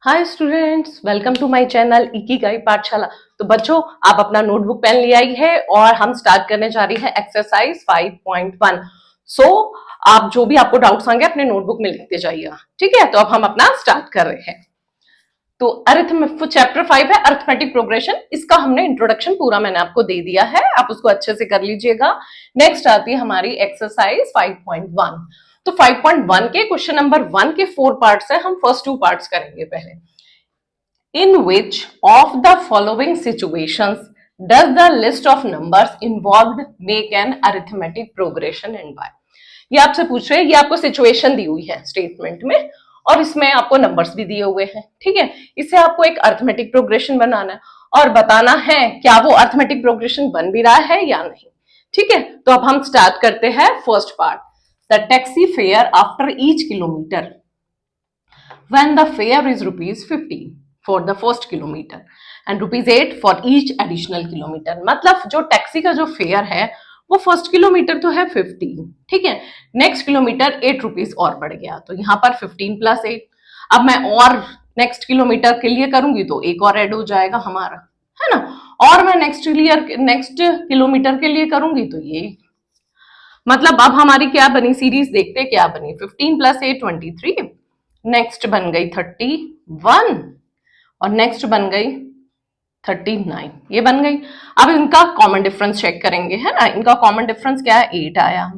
Hi students, welcome to my channel Ikigai Pathshala. तो बच्चों, आप अपना नोटबुक पेन ले आई है और हम स्टार्ट करने जा रही है एक्सरसाइज 5.1। आप जो भी आपको डाउट्स आएंगे अपने नोटबुक में लिखते जाइएगा, ठीक है। तो अब हम अपना स्टार्ट कर रहे हैं। तो चैप्टर 5 है अर्थमेटिक प्रोग्रेशन। इसका हमने इंट्रोडक्शन पूरा मैंने आपको दे दिया है, आप उसको अच्छे से कर लीजिएगा। नेक्स्ट आती है हमारी एक्सरसाइज 5.1। तो 5.1 के क्वेश्चन नंबर 1 के 4 पार्ट्स है, हम फर्स्ट 2 पार्ट्स करेंगे पहले। In which of the following situations does the list of numbers involved make an arithmetic progression and why? ये आपसे पूछ रहे हैं, ये आपको सिचुएशन दी हुई है स्टेटमेंट में और इसमें आपको नंबर्स भी दिए हुए हैं, ठीक है। इससे आपको एक अर्थमेटिक प्रोग्रेशन बनाना है और बताना है क्या वो अर्थमेटिक प्रोग्रेशन बन भी रहा है या नहीं, ठीक है। तो अब हम स्टार्ट करते हैं first part. The taxi fare after each kilometre when the fare is ₹15 for the first kilometer and ₹8 for each additional kilometer। मतलब जो टैक्सी का जो फेयर है वो फर्स्ट किलोमीटर तो है 15, ठीक है। नेक्स्ट किलोमीटर ₹8 और बढ़ गया, तो यहाँ पर 15 + 8। अब मैं और नेक्स्ट किलोमीटर के लिए करूंगी तो एक और ऐड हो जाएगा हमारा, है ना। और मैं नेक्स्ट किलोमीटर के लिए करूंगी तो ये, मतलब अब हमारी क्या बनी सीरीज, देखते क्या बनी। 15 + 8 23, नेक्स्ट बन गई 31 और नेक्स्ट बन गई 39, ये बन गई। अब इनका कॉमन डिफरेंस चेक करेंगे, है ना। इनका कॉमन डिफरेंस क्या है, 8 आया।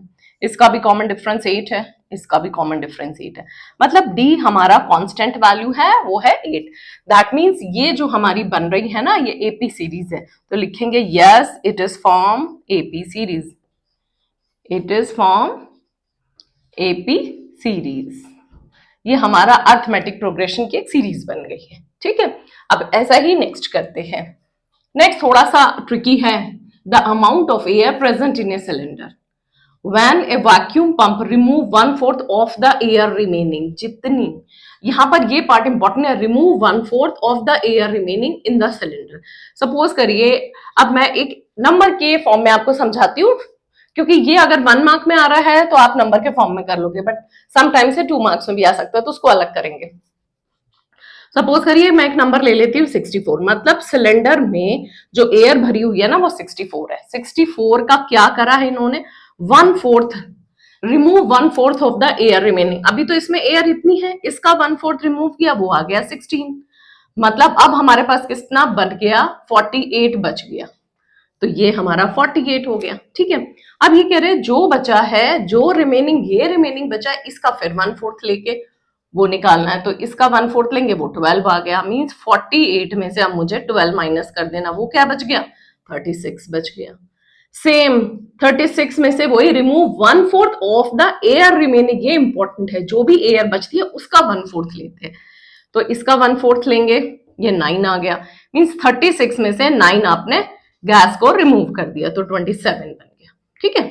इसका भी कॉमन डिफरेंस 8 है, इसका भी कॉमन डिफरेंस 8 है। मतलब डी हमारा कांस्टेंट वैल्यू है, वो है 8। दैट मींस ये जो हमारी बन रही है ना, ये एपी सीरीज है। तो लिखेंगे yes it is from AP series, it is from AP series. ये हमारा अर्थमेटिक प्रोग्रेशन की एक सीरीज बन गई है, ठीक है। अब ऐसा ही नेक्स्ट करते हैं। नेक्स्ट थोड़ा सा ट्रिकी है। The amount of air present in a cylinder when A vacuum pump remove 1/4 of the air remaining. जितनी, यहां पर ये पार्ट इंपॉर्टेंट है, remove 1/4 of the air remaining in the cylinder. Suppose करिए, अब मैं एक नंबर के फॉर्म में आपको समझाती हूँ, क्योंकि ये अगर 1 मार्क में आ रहा है तो आप नंबर के फॉर्म में कर लोगे, बट समटाइम्स से 2 मार्क्स में भी आ सकता है, तो उसको अलग करेंगे। सपोज करिए मैं एक नंबर ले लेती हूँ 64। मतलब सिलेंडर में जो एयर भरी हुई है ना वो 64 है। 64 का क्या करा है इन्होंने, 1/4 remove 1/4 of the air remaining. अभी तो इसमें एयर इतनी है, इसका 1/4 रिमूव किया, वो आ गया 16। मतलब अब हमारे पास कितना बच गया, 48 बच गया। तो ये हमारा 48 हो गया, ठीक है। अब ये कह रहे हैं जो बचा है, जो रिमेनिंग, ये रिमेनिंग बचा है, इसका फिर 1/4 लेके वो निकालना है। तो इसका 1/4 लेंगे, वो 12 आ गया। मींस 48 में से अब मुझे 12 माइनस कर देना, वो क्या बच गया, 36 बच गया। सेम 36 में से वही remove 1/4 of the air remaining. ये इंपॉर्टेंट है, जो भी एयर बचती है उसका 1/4 लेते हैं। तो इसका 1/4 लेंगे, ये 9 आ गया। मींस 36 में से 9 आपने गैस को रिमूव कर दिया, तो 27 बन गया, ठीक है।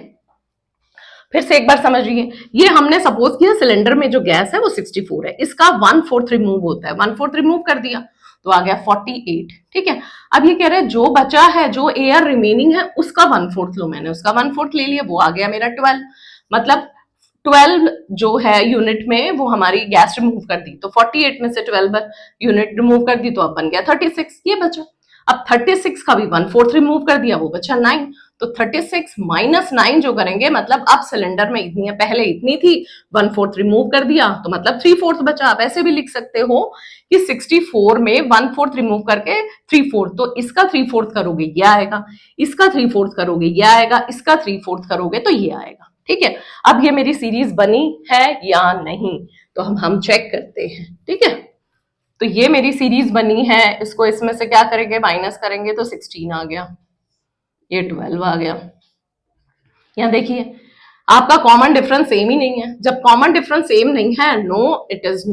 फिर से एक बार समझिए, ये हमने सपोज किया सिलेंडर में जो गैस है वो 64 है, इसका 1/4 रिमूव होता है, 1/4 रिमूव कर दिया तो आ गया 48, ठीक है। अब ये कह रहे हैं जो बचा है, जो एयर रिमेनिंग है उसका 1/4 लो, मैंने उसका 1/4 ले लिया, वो आ गया मेरा 12। मतलब 12 जो है यूनिट में वो हमारी गैस रिमूव कर दी, तो 48 में से 12 यूनिट रिमूव कर दी, तो अब बन गया 36, ये बचा। अब 36 का भी 1/4 रिमूव कर दिया, वो बचा 9। तो 36 माइनस 9 जो करेंगे, मतलब अब सिलेंडर में इतनी है, पहले इतनी थी, 1/4 रिमूव कर दिया तो मतलब 3/4 बचा। आप ऐसे भी लिख सकते हो कि 64 में 1/4 रिमूव करके 3/4, तो इसका 3/4 करोगे ये आएगा, इसका 3/4 करोगे ये आएगा, इसका 3/4 करोगे तो ये आएगा, ठीक है। अब ये मेरी सीरीज बनी है या नहीं, तो हम चेक करते हैं, ठीक है। तो ये मेरी सीरीज बनी है, इसको इसमें से क्या करेंगे, माइनस करेंगे, तो 16 आ गया, ये 12 आ गया। यहां देखिए आपका कॉमन डिफरेंस सेम ही नहीं है। जब कॉमन डिफरेंस सेम नहीं है, no it is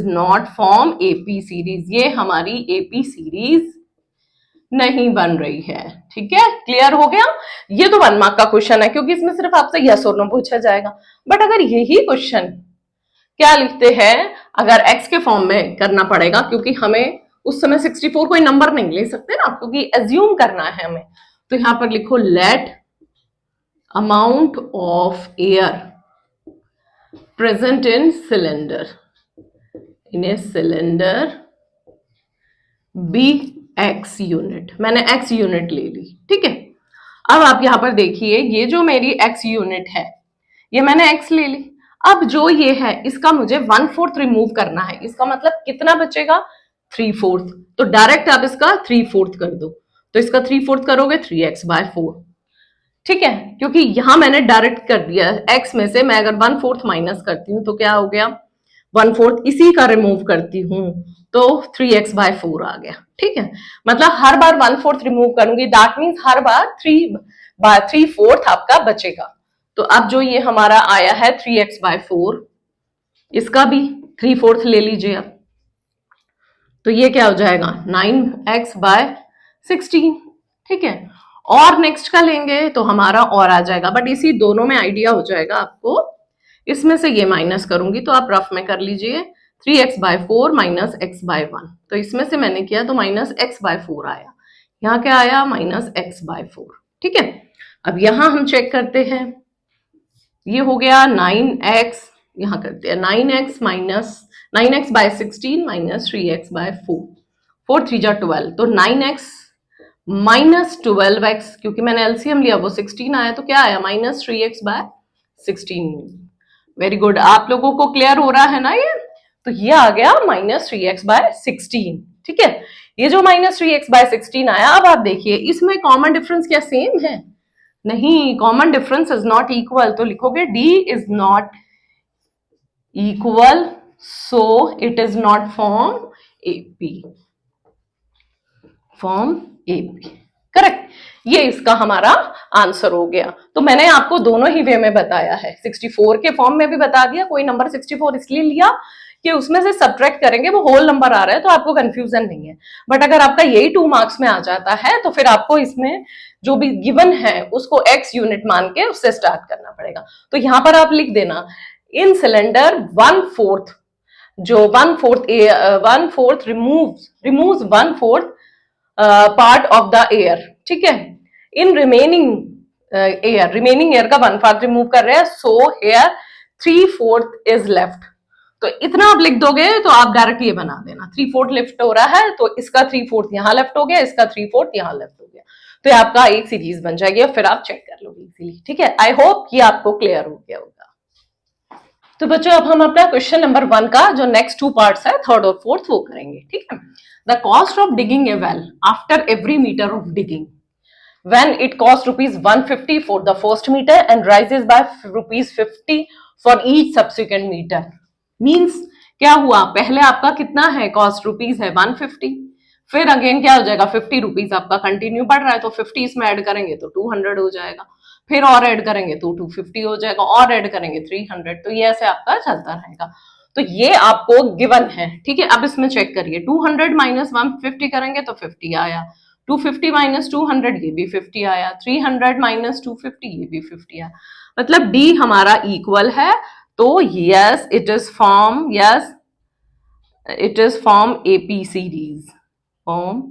not form AP series. ये हमारी एपी सीरीज नहीं बन रही है, ठीक है। क्लियर हो गया। ये तो 1 मार्क का क्वेश्चन है, क्योंकि इसमें सिर्फ आपसे यस और नो पूछा जाएगा। बट अगर यही क्वेश्चन क्या लिखते हैं, अगर एक्स के फॉर्म में करना पड़ेगा, क्योंकि हमें उस समय 64 कोई नंबर नहीं ले सकते ना, क्योंकि एज्यूम करना है हमें। तो यहां पर लिखो let amount of air present in cylinder in a cylinder B X unit, मैंने एक्स यूनिट ले ली, ठीक है। अब आप यहां पर देखिए, ये जो मेरी एक्स यूनिट है, ये मैंने एक्स ले ली। अब जो ये है, इसका मुझे 1/4 रिमूव करना है। इसका मतलब कितना बचेगा? 3/4। तो डायरेक्ट आप इसका 3/4 कर दो। तो इसका 3/4 करोगे 3x/4, ठीक है। क्योंकि यहां मैंने डायरेक्ट कर दिया, x में से मैं अगर 1/4 माइनस करती हूं तो क्या हो गया? 1/4 इसी का रिमूव करती हूं तो 3x/4 आ गया, ठीक है। मतलब हर बार 1/4 रिमूव करूंगी, दैट मीन्स हर बार 3/4 आपका बचेगा। तो अब जो ये हमारा आया है 3x/4, इसका भी 3/4 ले लीजिए अब। तो ये क्या हो जाएगा? 9x/16, ठीक है। और नेक्स्ट का लेंगे तो हमारा और आ जाएगा, बट इसी दोनों में आइडिया हो जाएगा आपको। इसमें से ये माइनस करूंगी तो आप रफ में कर लीजिए, 3x/4 माइनस x/1। तो इसमें से मैंने किया तो माइनस x/4 आया। यहाँ क्या आया? माइनस x/4, ठीक है। अब यहां हम चेक करते हैं, ये हो गया 9x, यहां करते हैं 9x/16 माइनस 3x/4, 4 3 12, तो 9x माइनस 12x, क्योंकि मैंने एलसीएम लिया वो 16 आया, तो क्या आया? Minus 3x/16। वेरी गुड, आप लोगों को क्लियर हो रहा है ना ये? तो ये आ गया माइनस 3x/16, ठीक है। ये जो माइनस 3x/16 आया, अब आप देखिए इसमें कॉमन डिफरेंस क्या सेम है? नहीं, common difference is not equal, तो लिखोगे d is not equal, so it is not form AP, form AP, correct. ये इसका हमारा आंसर हो गया। तो मैंने आपको दोनों ही वे में बताया है, 64 के फॉर्म में भी बता दिया। कोई नंबर 64 इसलिए लिया कि उसमें से सब्ट्रैक्ट करेंगे, वो होल नंबर आ रहा है तो आपको कंफ्यूजन नहीं है। बट अगर आपका यही 2 मार्क्स में आ जाता है तो फिर आपको इसमें जो भी गिवन है उसको x यूनिट मान के उससे स्टार्ट करना पड़ेगा। तो यहां पर आप लिख देना, इन सिलेंडर 1/4, जो 1/4 removes 1/4 part of the air, ठीक है। इन रिमेनिंग एयर का 1/4 रिमूव कर रहे हैं, सो हेयर 3/4 इज लेफ्ट। तो इतना आप लिख दोगे तो आप डायरेक्ट ये बना देना, 3/4 लेफ्ट हो रहा है तो इसका 3/4 यहां लेफ्ट हो गया, इसका 3/4 यहां लेफ्ट हो गया। तो ये आपका एक सीरीज बन जाएगी और फिर आप चेक कर लोगे इजीली, ठीक है। आई होप ये आपको क्लियर हो गया होगा। तो बच्चों अब हम अपना क्वेश्चन नंबर 1 का जो नेक्स्ट 2 पार्ट्स है, थर्ड और फोर्थ, वो करेंगे, ठीक है। The cost of digging a well after every metre of digging, when it costs rupees 150 for the first meter and rises by rupees 50 for each subsequent meter, means क्या हुआ? पहले आपका कितना है? कॉस्ट रुपीज है 150, फिर अगेन क्या हो जाएगा? 50 रुपीज आपका कंटिन्यू बढ़ रहा है, तो 50 इसमें ऐड करेंगे तो 200 हो जाएगा, फिर और ऐड करेंगे तो 250 हो जाएगा, और ऐड करेंगे 300, तो ये ऐसे आपका चलता रहेगा। तो ये आपको गिवन है, ठीक है। अब इसमें चेक करिए, 200 माइनस 150 करेंगे तो 50 आया, 250 माइनस 200 ये भी 50 आया, 300 माइनस 250 ये भी 50 आया। मतलब डी हमारा इक्वल है, तो yes it is form, yes it is form AP series, form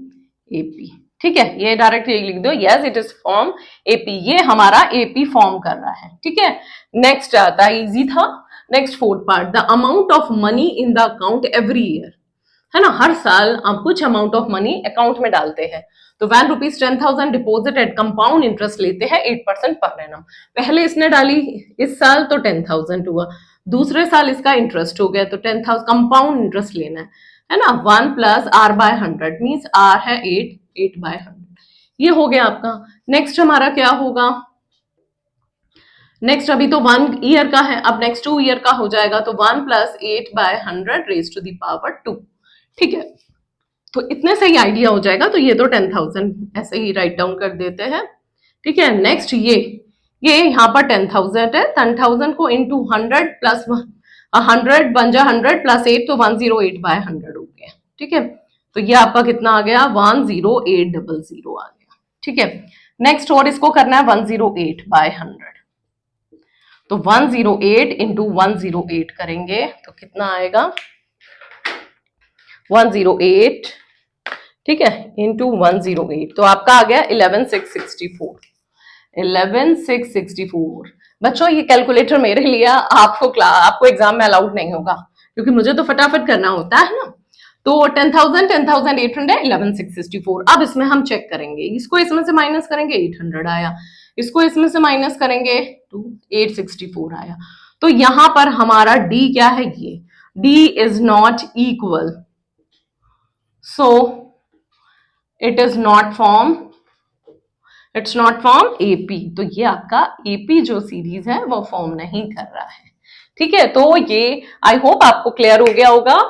AP, ठीक है। ये डायरेक्ट ये लिख दो, yes it is form AP, ये हमारा एपी फॉर्म कर रहा है, ठीक है। नेक्स्ट आता है, इजी था। Next fourth part, the amount of money in the account every year, है ना। हर साल आप कुछ अमाउंट ऑफ मनी अकाउंट में डालते हैं, तो when rupees 10,000 deposit at compound interest लेते हैं 8% पर एनम। पहले इसने डाली इस साल तो 10,000 हुआ, दूसरे साल इसका इंटरेस्ट हो गया तो 10,000 कंपाउंड इंटरेस्ट लेना है ना। 1 plus R by 100 means R है 8/100, ये हो गया आपका। नेक्स्ट हमारा क्या होगा? नेक्स्ट अभी तो 1 ईयर का है, अब नेक्स्ट 2 ईयर का हो जाएगा, तो 1 plus 8/100 raise to the power 2, ठीक है। तो इतने से ही आइडिया हो जाएगा। तो ये तो 10,000 ऐसे ही राइट डाउन कर देते हैं, ठीक है। नेक्स्ट ये यहाँ पर 10,000 है, 10,000 को इंटू 100 प्लस 100 बन जा 100 प्लस 8, तो 108/100 हो गया, ठीक है। तो ये आपका कितना आ गया? 10800 आ गया, ठीक है। नेक्स्ट और इसको करना है 108/100, तो 108 इंटू 108 करेंगे तो कितना आएगा? 108, ठीक है, इंटू 108, तो आपका आ गया 11,664, 11,664। बच्चों ये कैलकुलेटर मेरे लिए, आपको एग्जाम में अलाउड नहीं होगा, क्योंकि मुझे तो फटाफट करना होता है ना। तो 10,000, 10,800, 11,664। अब इसमें हम चेक करेंगे, इसको इसमें से माइनस करेंगे 800 आया, इसको इसमें से माइनस करेंगे तो 864 आया। तो यहां पर हमारा डी क्या है, ये D is not equal, so it is not form, it's not form AP. तो ये आपका एपी जो सीरीज है वो फॉर्म नहीं कर रहा है। ठीक है, तो ये आई होप आपको क्लियर हो गया होगा।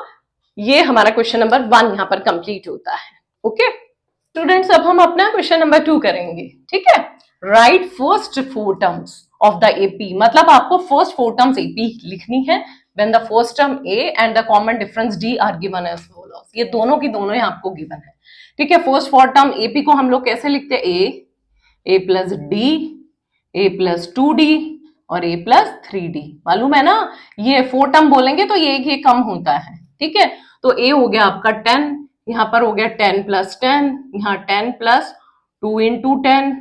ये हमारा क्वेश्चन नंबर 1 यहां पर कंप्लीट होता है। ओके स्टूडेंट्स, अब हम अपना क्वेश्चन नंबर 2 करेंगे। ठीक है, write first 4 terms of the AP, मतलब आपको फर्स्ट 4 टर्म्स एपी लिखनी है when the first term A and the common difference D are given as follows. ये दोनों की दोनों ही आपको गिवन है। ठीक है, फर्स्ट 4 टर्म एपी को हम लोग कैसे लिखते हैं, ए प्लस डी, ए प्लस 2d और ए प्लस 3d। मालूम है ना, ये 4 टर्म बोलेंगे तो ये कम होता है। ठीक है, तो ए हो गया आपका 10, यहां पर हो गया 10 प्लस 10, यहां 10 प्लस 2 इंटू 10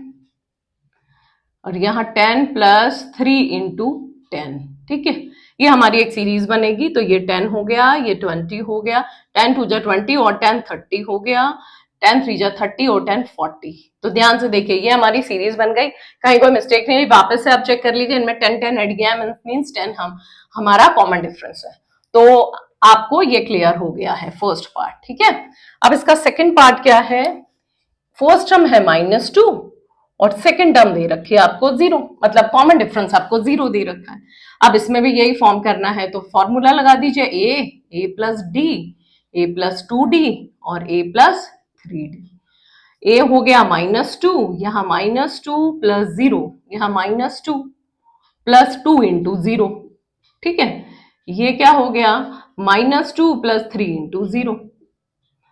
और यहां 10 प्लस 3 इंटू 10। ठीक है, ये हमारी एक सीरीज बनेगी। तो ये 10 हो गया, ये 20 हो गया, 10 2 जा 20 और 10 30 हो गया, 10 3 जा 30 और 10 40। तो ध्यान से देखिए, ये हमारी सीरीज बन गई, कहीं कोई मिस्टेक नहीं हुई। वापस से आप चेक कर लीजिए, इनमें 10 10 ऐड गया मीन्स 10 हमारा कॉमन डिफरेंस है। तो आपको ये क्लियर हो गया है फर्स्ट पार्ट। ठीक है, अब इसका सेकेंड पार्ट क्या है, फर्स्ट टर्म है -2 और सेकेंड टर्म दे रखी है आपको 0, मतलब कॉमन डिफरेंस आपको 0 दे रखा है। अब इसमें भी यही फॉर्म करना है, तो फॉर्मूला लगा दीजिए, ए प्लस डी, ए प्लस 2d और ए प्लस 3d। ए हो गया -2, यहां -2 प्लस 0, यहां -2 प्लस 2 इंटू 0। ठीक है, ये क्या हो गया, -2 प्लस 3 इंटू 0,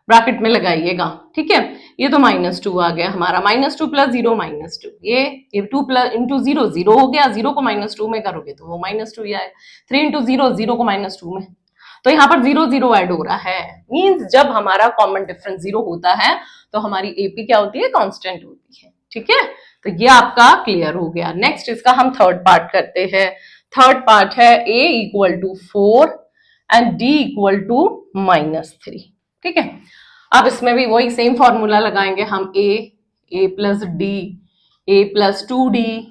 ब्रैकेट में लगाइएगा। ठीक है, ये तो -2 आ गया हमारा, -2 प्लस 0 -2, ये 2 प्लस इंटू 0 0 हो गया, 0 को -2 में करोगे तो वो -2 ही आएगा, 3 इंटू 0 0 को -2 में, तो यहाँ पर 0 0 ऐड हो रहा है। मींस जब हमारा कॉमन डिफरेंस 0 होता है तो हमारी एपी क्या होती है, कांस्टेंट होती है। ठीक है, तो ये आपका क्लियर हो गया। नेक्स्ट इसका हम थर्ड पार्ट करते हैं। थर्ड पार्ट है a equal to 4 and d equal to -3। ठीक है, अब इसमें भी वही सेम फॉर्मूला लगाएंगे हम, ए प्लस डी, ए प्लस 2d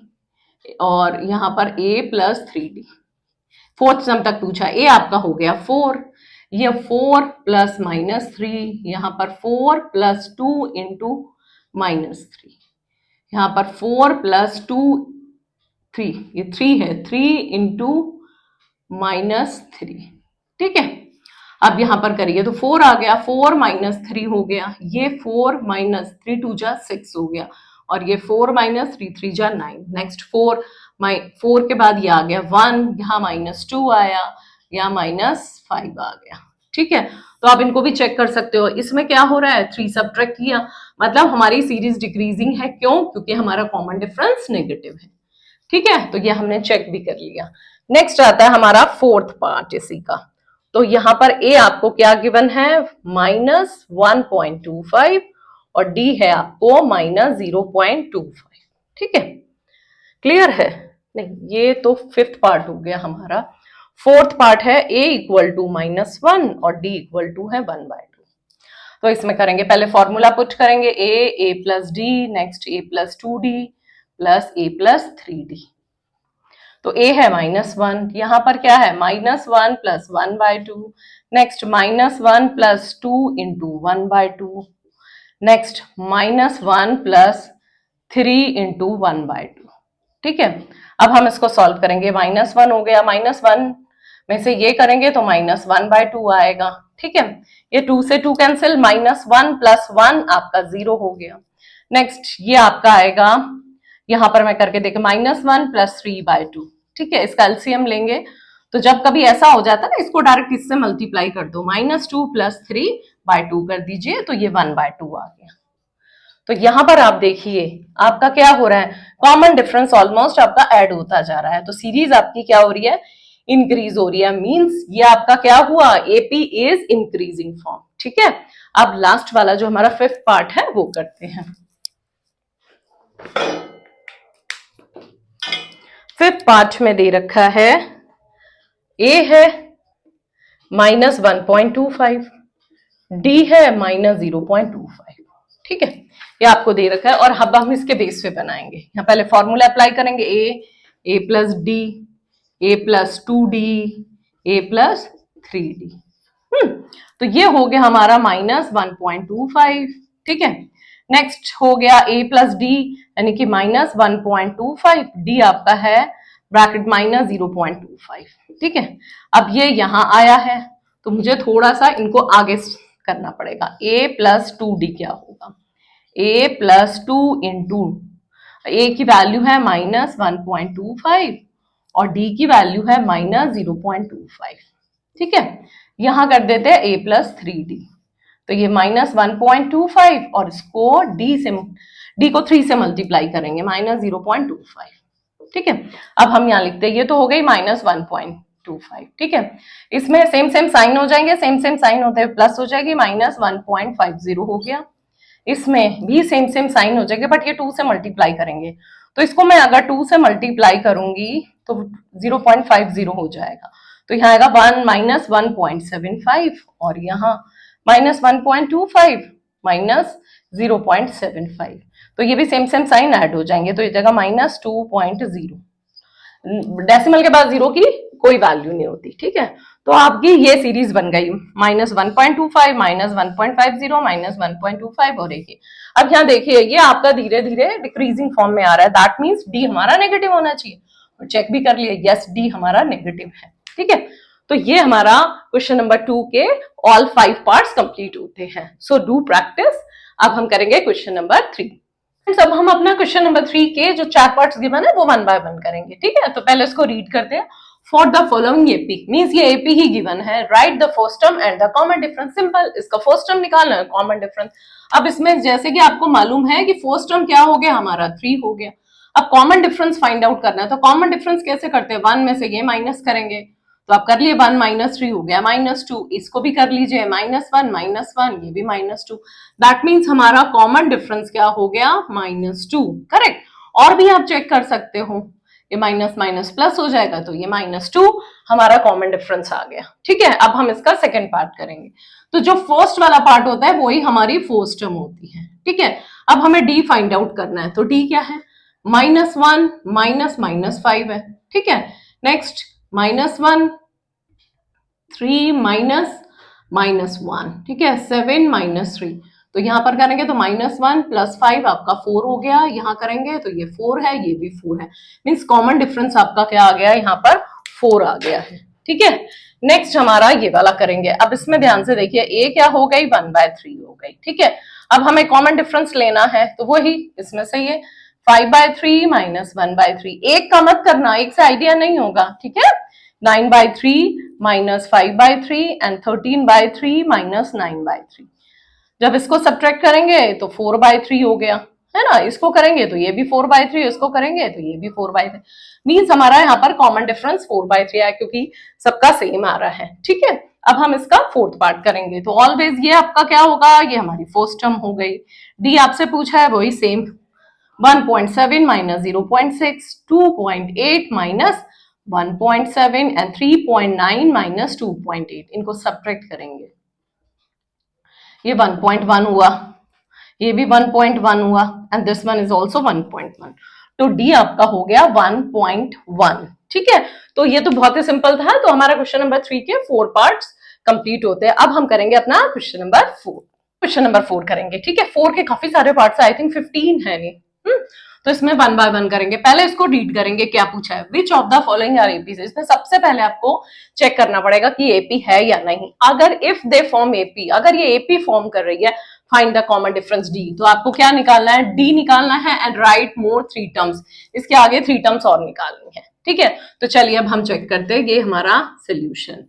और यहाँ पर a प्लस 3d। फोर्थ सम तक पूछा, ए आपका हो गया 4, ये 4 प्लस -3, यहाँ पर 4 प्लस 2 इंटू -3, यहाँ पर 4 प्लस 2 3, ये 3 है, 3 इंटू -3। ठीक है, अब यहां पर करिए तो 4 आ गया, 4 -3 हो गया, ये 4 -3 2 जा 6 हो गया और ये 4 -3 3 जा 9। नेक्स्ट 4 के बाद ये आ गया 1, यहाँ -2 आया, यहाँ -5 आ गया। ठीक है, तो आप इनको भी चेक कर सकते हो। इसमें क्या हो रहा है, 3 सब्ट्रैक्ट किया, मतलब हमारी सीरीज डिक्रीजिंग है। क्यों, क्योंकि हमारा कॉमन डिफरेंस नेगेटिव है। ठीक है, तो ये हमने चेक भी कर लिया। नेक्स्ट आता है हमारा फोर्थ पार्ट इसी का। तो यहां पर ए आपको क्या गिवन है, -1.25 और डी है आपको -0.25। ठीक है, क्लियर है, नहीं ये तो फिफ्थ पार्ट हो गया हमारा। फोर्थ पार्ट है a इक्वल टू -1 और d इक्वल टू है 1/2। तो इसमें करेंगे, पहले फॉर्मूला पुट करेंगे, a plus D, next a plus 2d plus a plus 3d। तो a है -1, यहाँ पर क्या है, -1 plus 1/2, next -1 plus 2 into 1/2, next -1 plus 3 into 1/2। ठीक है, अब हम इसको सॉल्व करेंगे, -1 हो गया, -1 में से ये करेंगे तो -1/2 आएगा। ठीक है, ये 2 से 2 कैंसिल, -1 प्लस 1 आपका 0 हो गया। नेक्स्ट ये आपका आएगा, यहां पर मैं करके देखे, -1 प्लस 3/2। ठीक है, इसका एलसीएम लेंगे, तो जब कभी ऐसा हो जाता है ना, इसको डायरेक्ट इससे मल्टीप्लाई कर दो, -2 प्लस 3/2 कर दीजिए, तो ये 1/2 आ गया। तो यहां पर आप देखिए आपका क्या हो रहा है, कॉमन डिफरेंस ऑलमोस्ट आपका ऐड होता जा रहा है। तो सीरीज आपकी क्या हो रही है, इंक्रीज हो रही है। मींस ये आपका क्या हुआ, एपी इज इंक्रीजिंग फॉर्म। ठीक है, अब लास्ट वाला जो हमारा फिफ्थ पार्ट है वो करते हैं। फिफ्थ पार्ट में दे रखा है, ए है -1.25, डी है -0.25। ठीक है, ये आपको दे रखा है और अब हम इसके बेस पे बनाएंगे। यहाँ पहले फॉर्मूला अप्लाई करेंगे, ए प्लस डी, ए प्लस 2d, ए प्लस 3d। तो ये हो गया हमारा -1.25। ठीक है, नेक्स्ट हो गया a प्लस डी, यानी कि -1.25, डी आपका है ब्रैकेट -0.25। ठीक है, अब ये यहां आया है तो मुझे थोड़ा सा इनको आगे करना पड़ेगा। a प्लस 2d क्या होगा, a प्लस 2 इंटू ए की वैल्यू है -1.25 और डी की वैल्यू है -0.25। ठीक है, यहां कर देते हैं a प्लस 3d, तो ये -1.25 और इसको डी को 3 से मल्टीप्लाई करेंगे -0.25। ठीक है, अब हम यहाँ लिखते हैं, ये तो हो गई -1.25। ठीक है, इसमें सेम सेम साइन हो जाएंगे, सेम सेम साइन होते हैं प्लस हो जाएगी, -1.50 हो गया। इसमें भी सेम सेम साइन हो जाएंगे बट ये 2 से मल्टीप्लाई करेंगे, तो इसको मैं अगर 2 से मल्टीप्लाई करूंगी तो 0.50 हो जाएगा, तो यहाँ आएगा -1.75 और यहाँ -1.25 -0.75, तो ये भी सेम सेम साइन ऐड हो जाएंगे, तो ये जगह -2.0। डेसिमल के बाद 0 की कोई वैल्यू नहीं होती। ठीक है, तो आपकी ये सीरीज बन गई -1.25 -1.50 -1.25 और एक। अब यहाँ देखिए ये आपका धीरे धीरे डिक्रीजिंग फॉर्म में आ रहा है, दैट मीन्स डी हमारा नेगेटिव होना चाहिए, और चेक भी कर लिए, यस डी हमारा नेगेटिव है। ठीक है, तो ये हमारा क्वेश्चन नंबर 2 के ऑल 5 पार्ट्स कंप्लीट होते हैं। So do practice. अब हम करेंगे क्वेश्चन नंबर 3। अब हम अपना क्वेश्चन नंबर 3 के जो 4 पार्ट्स गिवन है वो 1 बाय 1 करेंगे। ठीक है, तो पहले इसको रीड करते हैं। For the following AP, means ये एपी ही गिवन है, right the first term and the common difference. Simple, इसका फर्स्ट टर्म निकालना है, कॉमन डिफरेंस। अब इसमें जैसे कि आपको मालूम है कि फर्स्ट टर्म क्या हो गया हमारा 3 हो गया, अब कॉमन डिफरेंस फाइंड आउट करना है, तो कॉमन डिफरेंस कैसे करते हैं, 1 में से ये माइनस करेंगे, तो आप कर लिए 1 -3 हो गया -2, इसको भी कर लीजिए -1 ये भी -2, दैट मीन्स हमारा कॉमन डिफरेंस क्या हो गया -2। करेक्ट, और भी आप चेक कर सकते हो, ये माइनस माइनस प्लस हो जाएगा, तो ये -2 हमारा कॉमन डिफरेंस आ गया। ठीक है, अब हम इसका सेकेंड पार्ट करेंगे, तो जो फर्स्ट वाला पार्ट होता है वही हमारी फर्स्ट टर्म होती है। ठीक है, अब हमें डी फाइंड आउट करना है, तो डी क्या है, -1 -5 है। ठीक है, नेक्स्ट -1 3 -1, ठीक है, 7 -3, तो यहां पर करेंगे तो -1 + 5 आपका 4 हो गया, यहां करेंगे तो ये 4 है, ये भी 4 है, मीन्स कॉमन डिफरेंस आपका क्या आ गया, यहाँ पर 4 आ गया है। ठीक है, नेक्स्ट हमारा ये वाला करेंगे। अब इसमें ध्यान से देखिए, ए क्या हो गई, 1/3 हो गई। ठीक है, अब हमें कॉमन डिफरेंस लेना है, तो वही इसमें से ये 5/3 - 1/3, एक का मत करना, एक से आइडिया नहीं होगा। ठीक है, 9/3 - 5/3 एंड 13/3 - 9/3। जब इसको सब्ट्रैक्ट करेंगे तो 4/3 हो गया, है ना, इसको करेंगे तो ये भी 4/3, इसको करेंगे तो ये भी 4/3, मीन्स हमारा यहाँ पर कॉमन डिफरेंस 4/3 है, क्योंकि सबका सेम आ रहा है। ठीक है, अब हम इसका फोर्थ पार्ट करेंगे, तो ऑलवेज ये आपका क्या होगा, ये हमारी फर्स्ट टर्म हो गई। डी आपसे पूछा है वही सेम, 1.7 - 0.6, 2.8 - 1.7 एंड 3.9 - 2.8, इनको सब्ट्रैक्ट करेंगे, ये 1.1 हुआ, ये भी 1.1 हुआ and this one is also 1.1, तो डी आपका हो गया 1.1। ठीक है, तो ये तो बहुत ही सिंपल था, तो हमारा क्वेश्चन नंबर 3 के 4 पार्ट्स कंप्लीट होते हैं। अब हम करेंगे अपना क्वेश्चन नंबर 4। क्वेश्चन नंबर 4 करेंगे। ठीक है, 4 के काफी सारे पार्ट्स, आई थिंक 15 है ये। तो इसमें 1 बाय 1 करेंगे। पहले इसको रीड करेंगे, क्या पूछा है, which of the following are AP. इसमें सबसे पहले आपको चेक करना पड़ेगा कि एपी है या नहीं। अगर इफ दे फॉर्म एपी, अगर ये एपी फॉर्म कर रही है, find the common difference D, तो आपको क्या निकालना है, डी निकालना है एंड राइट मोर 3 टर्म्स, इसके आगे 3 टर्म्स और निकालनी है। ठीक है, तो चलिए अब हम चेक करते हैं, ये हमारा सोल्यूशन।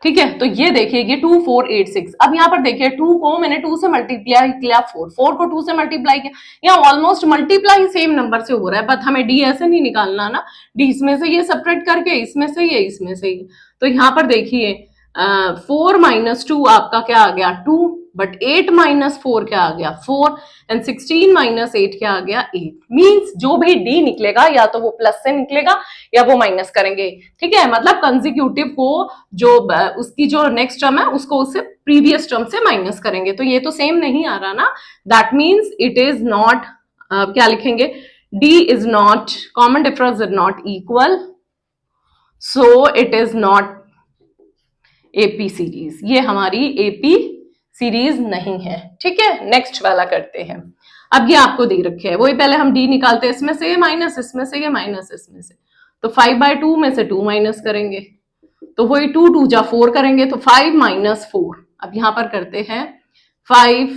ठीक है, तो ये देखिए, ये 2 4 8 6, अब यहाँ पर देखिए 2 को मैंने 2 से मल्टीप्लाई किया, 4 को 2 से मल्टीप्लाई किया, यहाँ ऑलमोस्ट मल्टीप्लाई सेम नंबर से हो रहा है, बट हमें डी ऐसे नहीं निकालना ना, डी इसमें से ये सब्ट्रैक्ट करके इसमें से ये, इसमें से ये, तो यहाँ पर देखिए 4 - 2 आपका क्या आ गया, 2, बट 8 माइनस 4 क्या आ गया 4 एंड 16 माइनस 8 क्या आ गया 8। मींस जो भी डी निकलेगा या तो वो प्लस से निकलेगा या वो माइनस करेंगे, ठीक है। मतलब कंसेक्यूटिव को जो उसकी जो नेक्स्ट टर्म है उसको उससे प्रीवियस टर्म से माइनस करेंगे, तो ये तो सेम नहीं आ रहा ना, that means it is not, क्या लिखेंगे, D is not, common difference is not equal, so it is not AP series, ये हमारी एपी सीरीज नहीं है, ठीक है। नेक्स्ट वाला करते हैं। अब ये आपको दे रखे है, वही पहले हम डी निकालते हैं, इसमें से ये माइनस, इसमें से ये माइनस, इसमें से, तो 5/2 में से 2 माइनस करेंगे तो वही 2 2 जा 4 करेंगे तो 5 माइनस 4। अब यहां पर करते हैं 5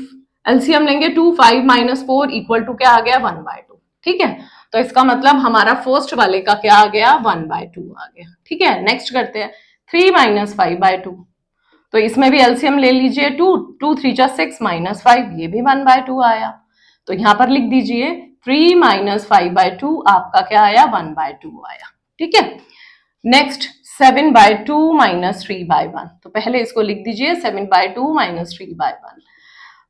एलसीएम लेंगे 2, 5 माइनस 4 इक्वल टू क्या आ गया 1/2, ठीक है। तो इसका मतलब हमारा फर्स्ट वाले का क्या आ गया 1/2 आ गया, ठीक है। नेक्स्ट करते हैं 3 माइनस 5/2, तो इसमें भी एलसीएम ले लीजिए 2, 2 3 जा 6 माइनस 5, ये भी 1/2 आया। तो यहां पर लिख दीजिए 3 माइनस 5/2 आपका क्या आया 1/2 आया, ठीक है। नेक्स्ट 7/2 माइनस 3/1, तो पहले इसको लिख दीजिए 7/2 माइनस 3/1,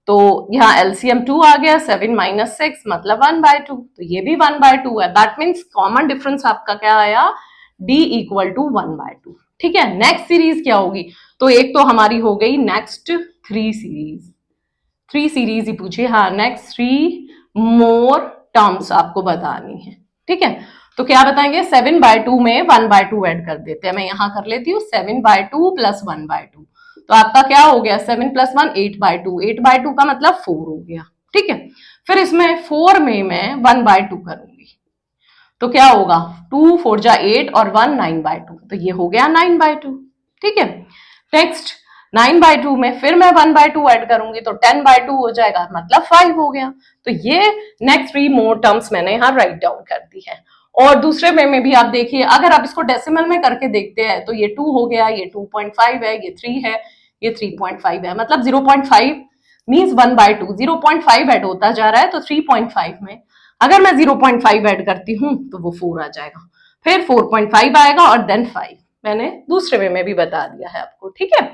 तो यहाँ एलसीएम 2 आ गया, 7 माइनस 6 मतलब 1/2, तो ये भी 1/2 है। दैट मीन्स कॉमन डिफरेंस आपका क्या आया d इक्वल टू 1/2, ठीक है। नेक्स्ट सीरीज क्या होगी, तो एक तो हमारी हो गई नेक्स्ट 3 सीरीज, 3 सीरीज ही पूछिए, हाँ नेक्स्ट 3 मोर टर्म्स आपको बतानी है, ठीक है। तो क्या बताएंगे 7/2 में 1/2 ऐड कर देते हैं, मैं यहां कर लेती हूँ 7/2 प्लस 1/2, तो आपका क्या हो गया 7 प्लस 1 8/2, 8/2 का मतलब 4 हो गया, ठीक है। फिर इसमें 4 में मैं 1/2 करूंगी तो क्या होगा 2 4 जा 8 और 1 9/2, तो ये हो गया 9/2, ठीक है। नेक्स्ट 9/2 में फिर मैं 1/2 ऐड करूंगी तो 10/2 हो जाएगा मतलब 5 हो गया। तो ये नेक्स्ट 3 मोर टर्म्स मैंने यहाँ राइट डाउन कर दी है। और दूसरे वे में भी आप देखिए, अगर आप इसको डेसिमल में करके देखते हैं तो ये 2 हो गया, ये 2.5 है, ये 3 है, ये 3.5 है, मतलब 0.5 मीन्स 1/2, 0.5 ऐड होता जा रहा है, तो 3.5 में अगर मैं 0.5 ऐड करती हूं तो वो 4 आ जाएगा, फिर 4.5 आएगा और देन 5, मैंने दूसरे वे में भी बता दिया है आपको, ठीक है।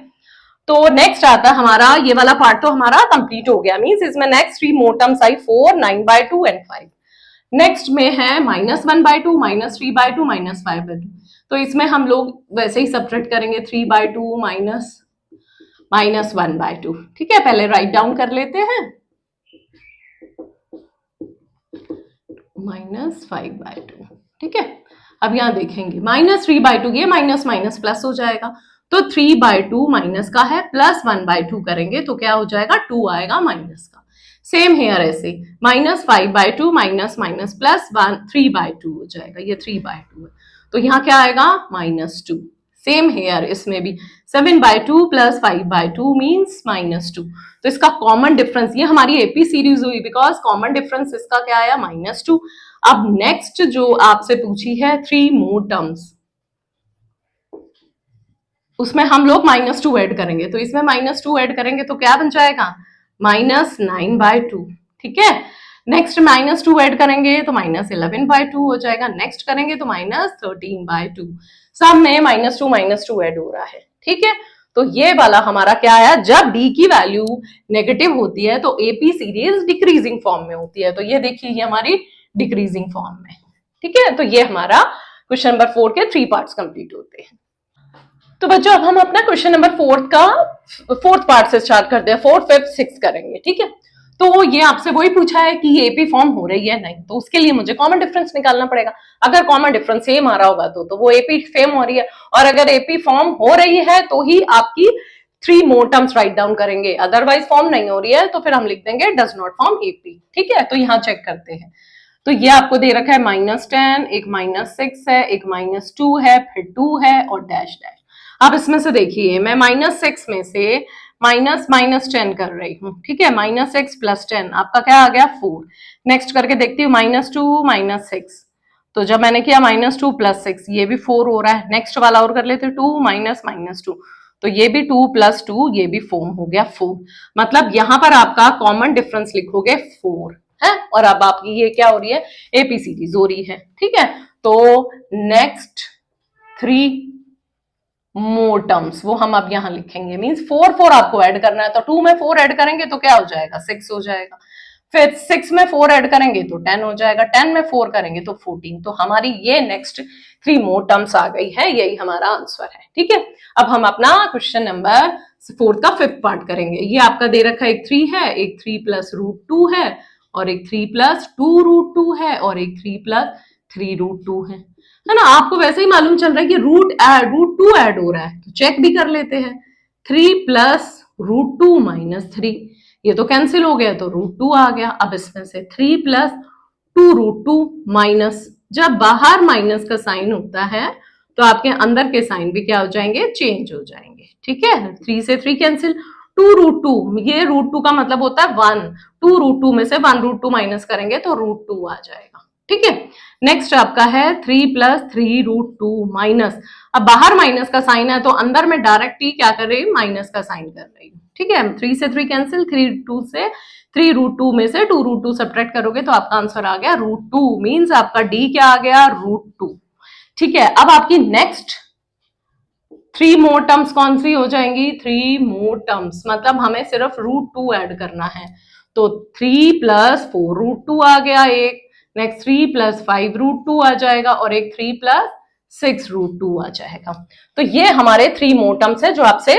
तो नेक्स्ट आता है हमारा ये वाला पार्ट, तो हमारा कंप्लीट हो गया, मीन्स इसमें next 3 more terms I 4 9/2 and 5। Next में है -1/2 -3/2 -5/2, तो इसमें हम लोग वैसे ही सब्ट्रैक्ट करेंगे 3/2 माइनस 1/2, ठीक है। पहले राइट डाउन कर लेते हैं -5/2, ठीक है। अब यहां देखेंगे -3/2, ये माइनस माइनस प्लस हो जाएगा, तो 3/2 माइनस का है, प्लस 1/2 करेंगे तो क्या हो जाएगा 2 आएगा माइनस का। सेम हेयर ऐसे -5/2 माइनस माइनस प्लस 3/2 हो जाएगा, ये 3/2 है, तो यहाँ क्या आएगा -2। सेम हेयर इसमें भी 7/2 प्लस 5/2 मीन्स -2, तो इसका कॉमन डिफरेंस, ये हमारी एपी सीरीज हुई बिकॉज कॉमन डिफरेंस इसका क्या आया -2। अब नेक्स्ट जो आपसे पूछी है 3 मोर टर्म्स, उसमें हम लोग -2 ऐड करेंगे, तो इसमें -2 ऐड करेंगे तो क्या बन जाएगा -9/2, ठीक है। नेक्स्ट -2 ऐड करेंगे तो -11/2 हो जाएगा, नेक्स्ट करेंगे तो -13/2, सब में -2 ऐड हो रहा है, ठीक है। तो ये वाला हमारा क्या आया, जब d की वैल्यू नेगेटिव होती है तो एपी सीरीज डिक्रीजिंग फॉर्म में होती है, तो ये देखिए ये हमारी डिक्रीजिंग फॉर्म में, ठीक है। तो ये हमारा क्वेश्चन नंबर 4 के 3 पार्ट्स कंप्लीट होते हैं। तो बच्चों अब हम अपना क्वेश्चन नंबर 4 पार्ट से स्टार्ट करते हैं, 4 5 6 करेंगे, ठीक है। तो ये आपसे वही पूछा है कि ये एपी फॉर्म हो रही है नहीं, तो उसके लिए मुझे कॉमन डिफरेंस निकालना पड़ेगा। अगर कॉमन डिफरेंस सेम आ रहा होगा तो वो एपी सेम हो रही है, और अगर एपी फॉर्म हो रही है तो ही आपकी 3 मोर टर्म्स राइट डाउन करेंगे, अदरवाइज फॉर्म नहीं हो रही है तो फिर हम लिख देंगे डज नॉट फॉर्म एपी, ठीक है। तो यहाँ चेक करते हैं, तो ये आपको दे रखा है -10, एक -6 है, एक -2 है, फिर 2 है और डैश डैश। आप इसमें से देखिए मैं -6 में से -10 कर रही हूँ, ठीक है। -6 + 10 आपका क्या आ गया 4। नेक्स्ट करके देखती हूँ -2 -6, तो जब मैंने किया -2 + 6 ये भी 4 हो रहा है। नेक्स्ट वाला और कर लेते हैं 2 -2, तो ये भी 2 + 2 ये भी फॉर्म हो गया 4। मतलब यहाँ पर आपका कॉमन डिफरेंस लिखोगे 4 है, और अब आपकी ये क्या हो रही है एपी सीरीज हो रही है, ठीक है। तो नेक्स्ट 3 मोर टर्म्स, वो हम अब यहाँ लिखेंगे। मींस 4 आपको ऐड करना है, तो 2 में 4 ऐड करेंगे तो क्या हो जाएगा, 6 हो जाएगा। फिर 6 में 4 ऐड करेंगे तो 10 हो जाएगा, 10 में 4 करेंगे तो 14। तो हमारी ये नेक्स्ट 3 मोर टर्म्स आ गई है, यही हमारा आंसर है। ठीक है, अब हम अपना क्वेश्चन नंबर 4 का 5th पार्ट करेंगे। ये आपका दे रखा है, एक 3 है, एक 3 प्लस रूट 2 है, और एक 3 प्लस 2 रूट 2 है, और एक 3 प्लस 3 रूट 2 है ना। आपको वैसे ही मालूम चल रहा है कि रूट 2 ऐड हो रहा है, तो चेक भी कर लेते हैं। 3 प्लस रूट 2 माइनस 3, ये तो कैंसिल हो गया, तो रूट 2 आ गया। अब इसमें से 3 प्लस 2 रूट 2 माइनस, जब बाहर माइनस का साइन होता है तो आपके अंदर के साइन भी क्या हो जाएंगे, चेंज हो जाएंगे। ठीक है, 3 से 3 कैंसिल, 2 रूट 2, ये रूट 2 का मतलब होता है 1, 2 रूट 2 में से 1 रूट 2 माइनस करेंगे तो रूट 2 आ जाएगा। ठीक है, नेक्स्ट आपका है 3 प्लस 3 रूट 2 माइनस, अब बाहर माइनस का साइन है तो अंदर में डायरेक्ट ही क्या कर रही हूँ, माइनस का साइन कर रही हूँ। ठीक है, 3 से 3 कैंसिल, 3 रूट 2 में से 2 रूट 2 सब्ट्रैक्ट करोगे तो आपका आंसर आ गया रूट 2, मीन्स आपका डी क्या आ गया, रूट 2। ठीक है, अब आपकी नेक्स्ट 3 मोर टर्म्स कौन सी हो जाएंगी, 3 मोर टर्म्स, मतलब हमें सिर्फ रूट 2 ऐड करना है। तो 3 प्लस 4 रूट 2 आ गया एक, नेक्स्ट 3 प्लस 5 रूट 2 आ जाएगा, और एक 3 प्लस 6 रूट 2 आ जाएगा। तो ये हमारे 3 मोर टर्म्स है जो आपसे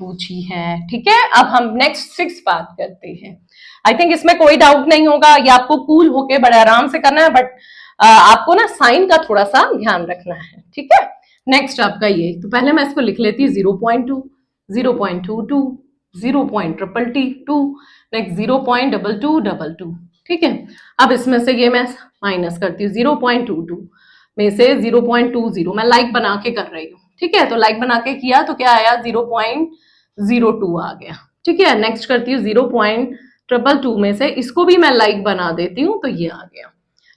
पूछी है। ठीक है, अब हम नेक्स्ट 6 बात करते हैं। आई थिंक इसमें कोई डाउट नहीं होगा, ये आपको कूल होके बड़े आराम से करना है, बट आपको ना साइन का थोड़ा सा ध्यान रखना है। ठीक है, नेक्स्ट आपका ये, तो पहले मैं इसको लिख लेती हूँ 0.2, 0.22, 0.222, नेक्स्ट 0.2222। ठीक है, अब इसमें से ये मैं माइनस करती हूँ, 0.22 में से 0.20 मैं लाइक बना के कर रही हूँ। ठीक है, तो लाइक बना के किया तो क्या आया, 0.02 आ गया। ठीक है, नेक्स्ट करती हूँ 0.222 में से, इसको भी मैं लाइक बना देती हूँ तो ये आ गया।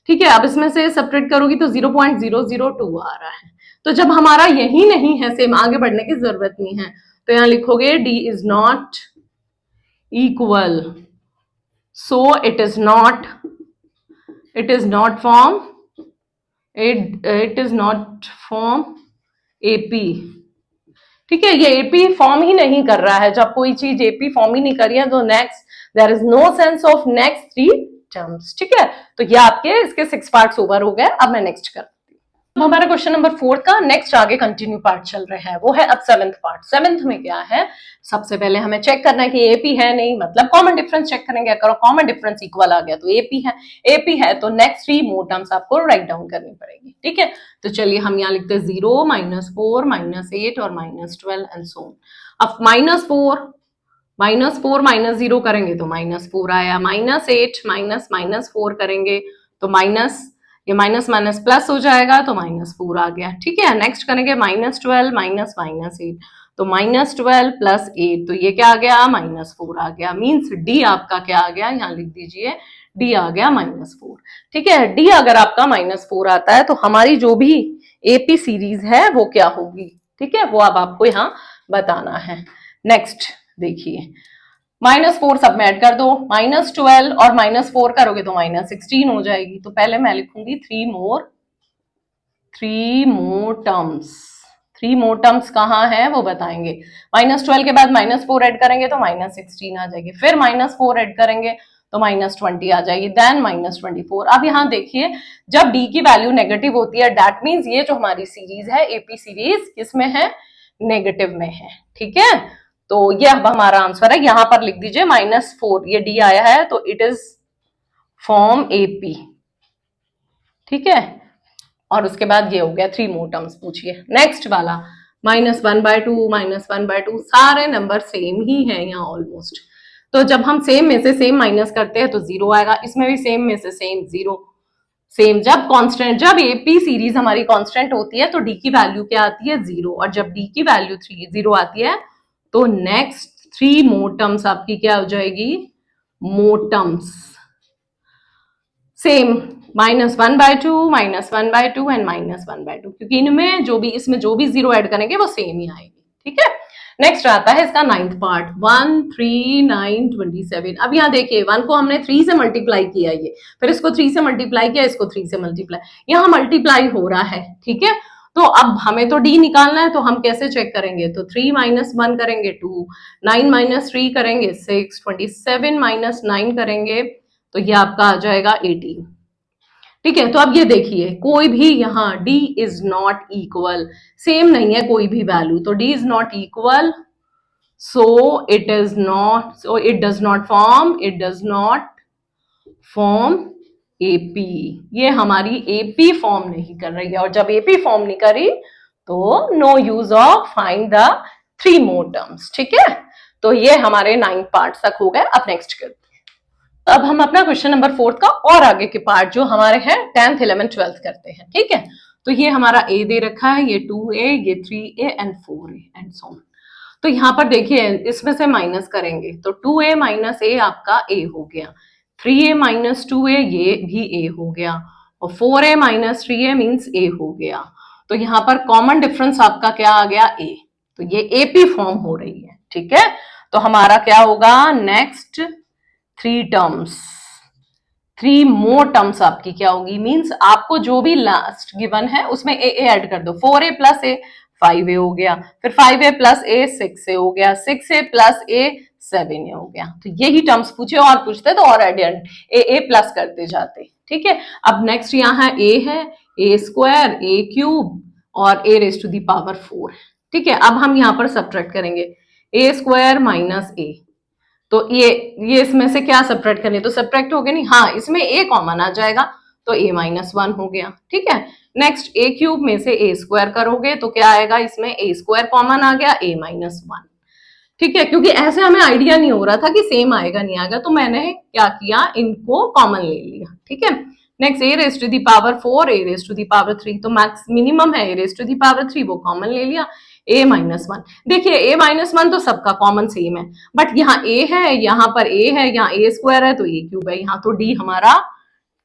ठीक है, अब इसमें से सब्ट्रैक्ट करोगी तो 0.002 आ रहा है। तो जब हमारा यही नहीं है, सेम आगे बढ़ने की जरूरत नहीं है, तो यहां लिखोगे D is not equal, so it is not form, it is not form AP. ठीक है, ये एपी फॉर्म ही नहीं कर रहा है। जब कोई चीज एपी फॉर्म ही नहीं कर रही है तो next there is no sense of next 3 terms. ठीक है, तो ये आपके इसके 6 पार्ट्स ओवर हो गए। अब मैं नेक्स्ट करती हूँ, हमारा क्वेश्चन नंबर 4 का नेक्स्ट आगे कंटिन्यू पार्ट चल रहा है, वो है अब 7th पार्ट। 7th में क्या है, सबसे पहले हमें चेक करना है कि एपी है नहीं, मतलब कॉमन डिफरेंस चेक करेंगे। अगर कॉमन डिफरेंस इक्वल आ गया तो एपी है तो नेक्स्ट 3 मोर टर्म्स आपको राइट डाउन करनी पड़ेगी। ठीक है, तो चलिए हम यहाँ लिखते हैं 0, -4, -8 और -12 एंड सो ऑन। अब -4 -0 करेंगे तो -4 आया, -8 -4 करेंगे तो माइनस, ये माइनस माइनस प्लस हो जाएगा तो -4 आ गया। ठीक है, नेक्स्ट करेंगे -12 -8 तो -12 प्लस 8, तो ये क्या आ गया, -4 आ गया। मीन्स डी आपका क्या आ गया, यहाँ लिख दीजिए डी आ गया -4। ठीक है, डी अगर आपका -4 आता है तो हमारी जो भी एपी सीरीज है वो क्या होगी। ठीक है, वो अब आपको यहाँ बताना है। नेक्स्ट देखिए, -4 सब में ऐड कर दो, -12 और -4 करोगे तो -16 हो जाएगी। तो पहले मैं लिखूंगी 3 मोर टर्म्स। 3 मोर टर्म्स कहाँ है वो बताएंगे। -12 के बाद -4 ऐड करेंगे तो -16 आ जाएगी, फिर -4 ऐड करेंगे तो -20 आ जाएगी, देन -24। अब यहाँ देखिए, जब डी की वैल्यू नेगेटिव होती है दैट मीन्स ये जो हमारी सीरीज है एपी सीरीज किसमें है, नेगेटिव में है। ठीक है, तो ये अब हमारा आंसर है, यहां पर लिख दीजिए -4, ये डी आया है तो इट इज फॉर्म एपी। ठीक है, और उसके बाद ये हो गया 3 मोर टर्म्स। पूछिए नेक्स्ट वाला, -1/2 -1/2, सारे नंबर सेम ही है यहाँ ऑलमोस्ट। तो जब हम सेम में से सेम माइनस करते हैं तो 0 आएगा, इसमें भी सेम में से सेम 0। सेम जब कांस्टेंट, जब एपी सीरीज हमारी कांस्टेंट होती है तो डी की वैल्यू क्या आती है, 0, और जब डी की वैल्यू 0 आती है तो नेक्स्ट 3 मोर टर्म्स आपकी क्या हो जाएगी, मोर टर्म्स सेम, -1/2 -1/2 एंड -1/2, क्योंकि इनमें जो भी, इसमें जो भी 0 ऐड करेंगे वो सेम ही आएगी। ठीक है, नेक्स्ट आता है इसका 9th पार्ट, 1 3 9 27। अब यहाँ देखिए 1 को हमने 3 से मल्टीप्लाई किया, ये फिर इसको 3 से मल्टीप्लाई किया, इसको 3 से मल्टीप्लाई, यहाँ मल्टीप्लाई हो रहा है। ठीक है, तो अब हमें तो डी निकालना है, तो हम कैसे चेक करेंगे? तो 3 माइनस 1 करेंगे 2, 9 माइनस 3 करेंगे 6, 27 माइनस 9 करेंगे तो ये आपका आ जाएगा 18। ठीक है, तो अब ये देखिए कोई भी यहाँ d is not equal, same नहीं है कोई भी वैल्यू, तो d is not equal, so it is not, so it does not form, it does not form AP। ये हमारी AP फॉर्म नहीं कर रही है, और जब AP फॉर्म नहीं करी तो no use of find the 3 more terms. ठीक है, तो ये हमारे 9 पार्ट तक हो गए। अब नेक्स्ट करते हैं। अब हम अपना क्वेश्चन नंबर 4 का और आगे के पार्ट जो हमारे हैं 10th 11th 12th करते हैं। ठीक है, तो ये हमारा A दे रखा है, ये 2A, ये 3A and 4A and so on. तो यहाँ पर देखिए इसमें से माइनस करेंगे तो 2A माइनस A आपका A हो गया, 3A माइनस 2A ये भी A हो गया, और 4A minus 3A means A हो गया। तो यहाँ पर कॉमन डिफरेंस आपका क्या आ गया? A। तो ये AP फॉर्म हो रही है। ठीक है, तो हमारा क्या होगा? नेक्स्ट 3 टर्म्स, 3 मोर टर्म्स आपकी क्या होगी? मीन्स आपको जो भी लास्ट गिवन है उसमें A ऐड कर दो। 4A प्लस A 5A हो गया, फिर 5A प्लस A 6A हो गया, 6A प्लस A 7A हो गया। तो यही टर्म्स पूछे, और पूछते तो और एडियंट A प्लस करते जाते। ठीक है, अब नेक्स्ट यहाँ A है, A स्क्वायर, A क्यूब और A raise to the power 4। ठीक है, अब हम यहाँ पर सब्ट्रैक्ट करेंगे A स्क्वायर माइनस A, तो ये इसमें से क्या सब्ट्रैक्ट करनी, तो सब्ट्रैक्ट हो गया नहीं, हाँ इसमें A कॉमन आ जाएगा तो A माइनस 1 हो गया। ठीक है, नेक्स्ट A क्यूब में से A स्क्वायर करोगे तो क्या आएगा? इसमें A स्क्वायर कॉमन आ गया, A माइनस 1। ठीक है, क्योंकि ऐसे हमें आइडिया नहीं हो रहा था कि सेम आएगा नहीं आएगा, तो मैंने क्या किया, इनको कॉमन ले लिया। ठीक है, next A raise to the power 4, A raise to the power 3, तो मैक्स मिनिमम है A raise to the power 3, वो कॉमन ले लिया, A माइनस 1। देखिए A माइनस 1 तो सबका कॉमन सेम है, बट यहाँ A है, यहाँ पर A है, यहाँ A स्क्वायर है तो A क्यूब है, यहाँ तो D हमारा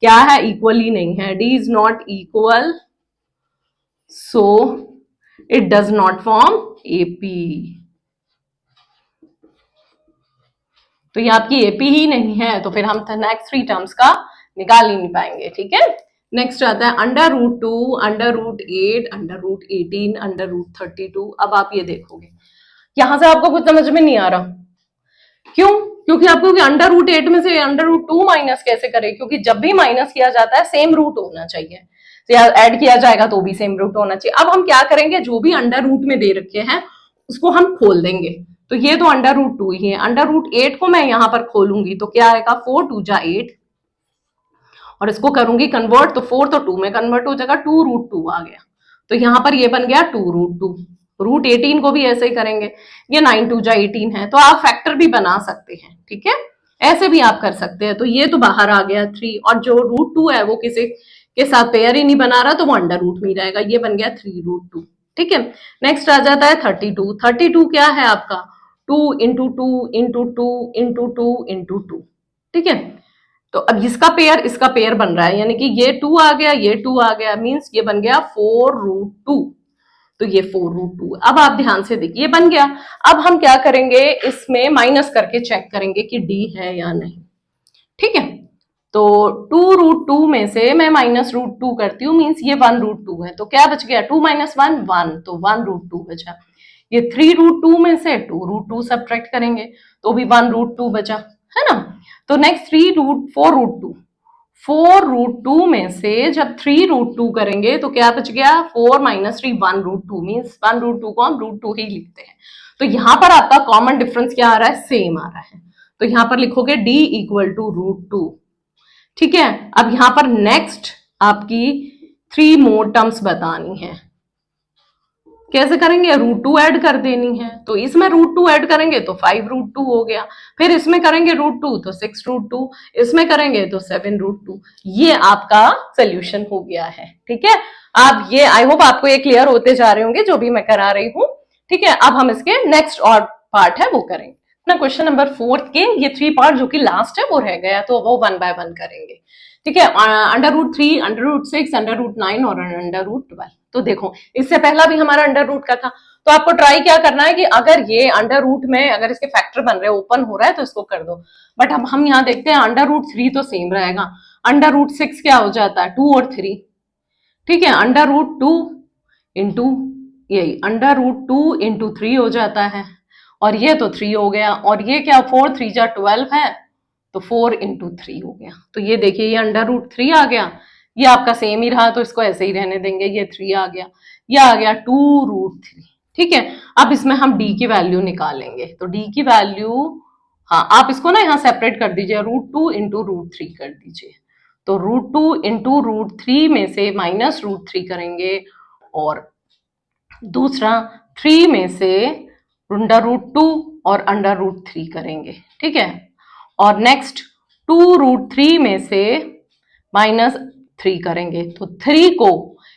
क्या है? इक्वली नहीं है, D is not equal, so it does not form AP। तो ये आपकी AP ही नहीं है, तो फिर हम नेक्स्ट 3 टर्म्स का निकाल ही नहीं पाएंगे। ठीक है, नेक्स्ट आता है under root 2, under root 8, under root 18, under root 32। अब आप ये देखोगे यहां से आपको कुछ समझ में नहीं आ रहा, क्यों? क्योंकि आपको अंडर रूट 8 में से अंडर रूट 2 माइनस कैसे करें? क्योंकि जब भी माइनस किया जाता है सेम रूट होना चाहिए, या ऐड किया जाएगा तो भी सेम रूट होना चाहिए। अब हम क्या करेंगे, जो भी अंडर रूट में दे रखे हैं उसको हम खोल देंगे, तो ये तो अंडर रूट 2 ही है, अंडर रूट 8 को मैं यहां पर खोलूंगी तो क्या आएगा? 4 2 जा 8, और इसको करूंगी कन्वर्ट तो 4 तो 2 में कन्वर्ट हो जाएगा, 2 रूट 2 आ गया, तो यहां पर ये बन गया 2 रूट 2। रूट 18 को भी ऐसे ही करेंगे, ये 9 2 जा 18 है, तो आप फैक्टर भी बना सकते हैं। ठीक है, ऐसे भी आप कर सकते हैं। तो ये तो बाहर आ गया 3, और जो रूट 2 है वो किसी के साथ पेयर ही नहीं बना रहा, तो वो अंडर रूट में ही रहेगा, ये बन गया 3 रूट 2। ठीक है, नेक्स्ट आ जाता है 32। 32 क्या है आपका? 2 इंटू 2 इंटू 2 इंटू 2 इंटू 2। ठीक है, तो अब इसका पेयर बन रहा है, यानी कि ये 2 आ गया, ये 2 आ गया, मींस ये बन गया 4 रूट 2, तो ये 4 रूट 2। अब आप ध्यान से देखिए बन गया। अब हम क्या करेंगे, इसमें माइनस करके चेक करेंगे कि डी है या नहीं। ठीक है, तो 2 रूट 2 में से मैं माइनस रूट 2 करती हूँ, मीन्स ये 1 रूट 2 है, तो क्या बच गया? 2 माइनस 1 1, तो 1 रूट 2 बचा। ये 3 रूट 2 में से 2 रूट 2 सब्ट्रैक्ट करेंगे तो भी 1 रूट 2 बचा, है ना। तो नेक्स्ट 4 रूट 2, 4 रूट 2 में से जब 3 रूट 2 करेंगे तो क्या बच गया? 4 माइनस 3 1 रूट 2, मीन्स 1 रूट 2 को हम रूट 2 ही लिखते हैं। तो यहां पर आपका कॉमन डिफरेंस क्या आ रहा है? सेम आ रहा है, तो यहां पर लिखोगे d इक्वल टू रूट 2। ठीक है, अब यहां पर नेक्स्ट आपकी 3 मोर टर्म्स बतानी है। कैसे करेंगे? रूट 2 ऐड कर देनी है, तो इसमें रूट 2 ऐड करेंगे तो 5 रूट 2 हो गया, फिर इसमें करेंगे रूट 2 तो 6 रूट 2, इसमें करेंगे तो 7 रूट 2। ये आपका सोल्यूशन हो गया है। ठीक है, आप ये आई होप आपको ये क्लियर होते जा रहे होंगे जो भी मैं करा रही हूँ। ठीक है, अब हम इसके नेक्स्ट और पार्ट है वो करेंगे ना। क्वेश्चन नंबर 4 के ये 3 पार्ट जो कि लास्ट है वो रह गया, तो वो 1 बाय 1 करेंगे। ठीक है, under root 3, under root 6, under root 9 और अंडर रूट 12। तो देखो इससे पहला भी हमारा अंडर रूट का था, तो आपको ट्राई क्या करना है कि अगर ये अंडर रूट में अगर इसके फैक्टर बन रहे हैं, ओपन हो रहा है तो इसको कर दो। बट अब हम यहाँ देखते हैं अंडर रूट 3 तो सेम रहेगा, अंडर रूट 6 क्या हो जाता है? 2 और 3। ठीक है, अंडर रूट 2 इंटू यही √2 इंटू 3 हो जाता है, और ये तो 3 हो गया, और ये क्या 4 3 जा 12 है, तो 4 इंटू 3 हो गया। तो ये देखिए ये √3 आ गया, ये आपका सेम ही रहा तो इसको ऐसे ही रहने देंगे, ये 3 आ गया, ये आ गया 2√3। ठीक है, अब इसमें हम d की वैल्यू निकालेंगे, तो d की वैल्यू, हाँ आप इसको ना यहाँ सेपरेट कर दीजिए, √2 इंटू √3 कर दीजिए, तो √2 इंटू √3 में से माइनस √3 करेंगे, और दूसरा 3 में से √2 और √3 करेंगे। ठीक है, और नेक्स्ट 2√3 में से -3 करेंगे, तो 3 को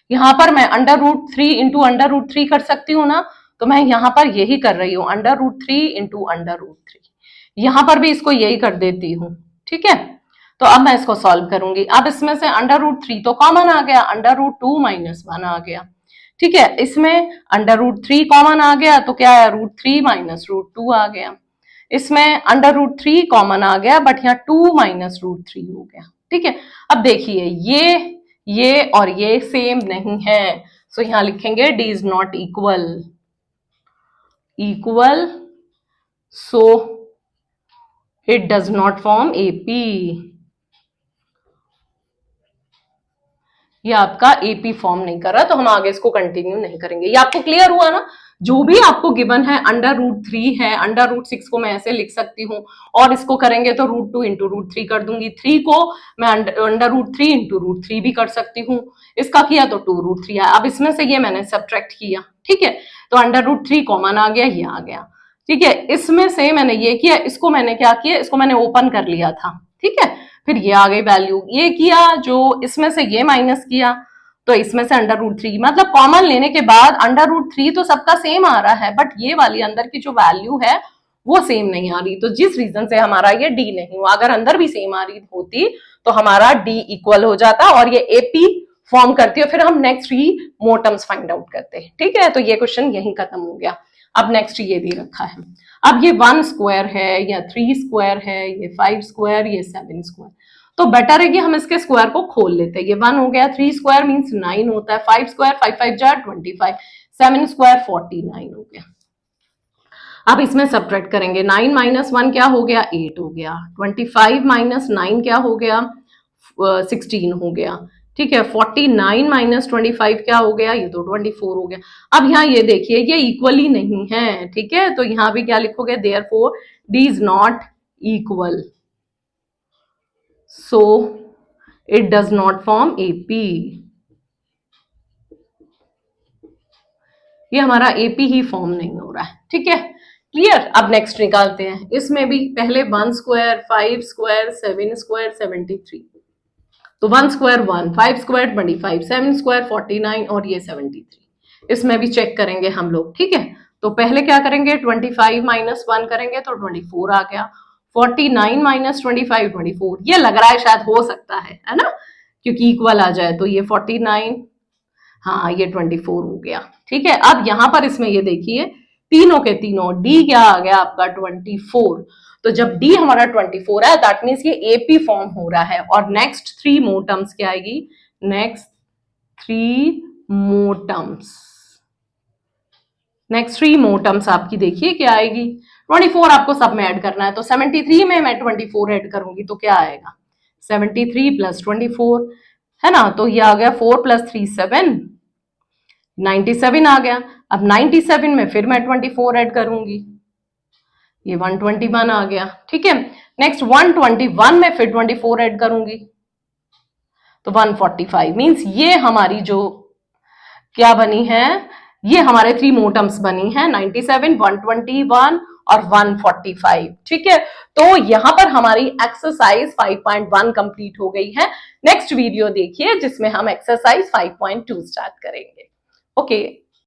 यहां पर मैं √3 इंटू √3 कर सकती हूँ ना, तो मैं यहां पर यही कर रही हूँ, √3 इंटू √3, यहां पर भी इसको यही कर देती हूँ। ठीक है, तो अब मैं इसको सॉल्व करूंगी। अब इसमें से √3 तो कॉमन आ गया, √2 - 1 आ गया। ठीक है, इसमें √3 कॉमन आ गया, तो क्या है √3 - √2 आ गया। इसमें √3 कॉमन आ गया, बट यहाँ 2 - √3 हो गया। ठीक है, अब देखिए ये और ये सेम नहीं है, सो यहां लिखेंगे d is not equal, so it does not form AP। ये आपका AP फॉर्म नहीं कर रहा, तो हम आगे इसको कंटिन्यू नहीं करेंगे। ये आपको क्लियर हुआ ना? जो भी आपको गिवन है √3 है, √6 को मैं ऐसे लिख सकती हूँ, और इसको करेंगे तो √2 इंटू √3 कर दूंगी, 3 को मैं √3 इंटू √3 भी कर सकती हूँ, इसका किया तो 2√3 आया। अब इसमें से ये मैंने सब्ट्रैक्ट किया, ठीक है, तो √3 कॉमन आ गया, ये आ गया। ठीक है, इसमें से मैंने ये किया, इसको मैंने क्या किया, इसको मैंने ओपन कर लिया था। ठीक है, फिर ये आ गई वैल्यू, ये किया जो इसमें से ये माइनस किया, तो इसमें से √3, मतलब कॉमन लेने के बाद √3 तो सबका सेम आ रहा है, बट ये वाली अंदर की जो वैल्यू है वो सेम नहीं आ रही, तो जिस रीजन से हमारा ये d नहीं हुआ। अगर अंदर भी सेम आ रही होती तो हमारा d इक्वल हो जाता और ये AP फॉर्म करती है, फिर हम नेक्स्ट 3 मोटम्स फाइंड आउट करते हैं। ठीक है, तो ये क्वेश्चन यही खत्म हो गया। अब नेक्स्ट ये दे रखा है, अब ये 1 स्क्वायर है या 3 स्क्वायर है, ये 5 स्क्वायर, ये 7 स्क्वायर, तो बेटर है कि हम इसके स्क्वायर को खोल लेते हैं। ये 1 हो गया, 3 स्क्वायर मींस 9 होता है, 5 स्क्वायर 5 5 जा 25, 7 स्क्वायर 49 हो गया। अब इसमें सब्ट्रैक्ट करेंगे, 9 - 1 क्या हो गया, 8 हो गया, 25 - 9 क्या हो गया, 16 हो गया। ठीक है, 49 - 25 क्या हो गया, ये तो 24 हो गया। अब यहाँ ये देखिए ये इक्वली नहीं है, ठीक है, तो यहाँ भी क्या लिखोगे, therefore d is not equal, so it does not form AP। ये हमारा AP ही फॉर्म नहीं हो रहा है। ठीक है, क्लियर। अब नेक्स्ट निकालते हैं, इसमें भी पहले 1 स्क्वायर 5 स्क्वायर 7 स्क्वायर 73, तो 1 स्क्वायर 1, 5 स्क्वायर 25, 7 स्क्वायर 49 और ये 73। इसमें भी चेक करेंगे हम लोग। ठीक है, तो पहले क्या करेंगे, 25 - 1 करेंगे तो 24 आ गया, 49 - 25 24, ये लग रहा है शायद हो सकता है ना, क्योंकि इक्वल आ जाए, तो ये 49, हाँ ये 24 हो गया। ठीक है, अब यहां पर इसमें ये देखिए तीनों के तीनों d क्या आ गया आपका 24, तो जब d हमारा 24 है दैट मीन्स ये AP फॉर्म हो रहा है। और नेक्स्ट 3 मोटम्स क्या आएगी, नेक्स्ट 3 मोटम्स आपकी देखिए क्या आएगी, 24 आपको सब में ऐड करना है, तो 73 में मैं 24 ऐड करूंगी तो क्या आएगा, 73 + 24 है ना, तो ये आ गया 4 + 3 7, 97 आ गया। अब 97 में फिर मैं 24 ऐड करूंगी, ये 121 आ गया। ठीक है, नेक्स्ट 121 में फिर 24 ऐड करूंगी तो 145, मींस ये हमारी जो क्या बनी है, ये हमारे 3 मोटम्स बनी है, 97 121 और 145। ठीक है, तो यहां पर हमारी एक्सरसाइज 5.1 कंप्लीट हो गई है। नेक्स्ट वीडियो देखिए जिसमें हम एक्सरसाइज 5.2 स्टार्ट करेंगे। ओके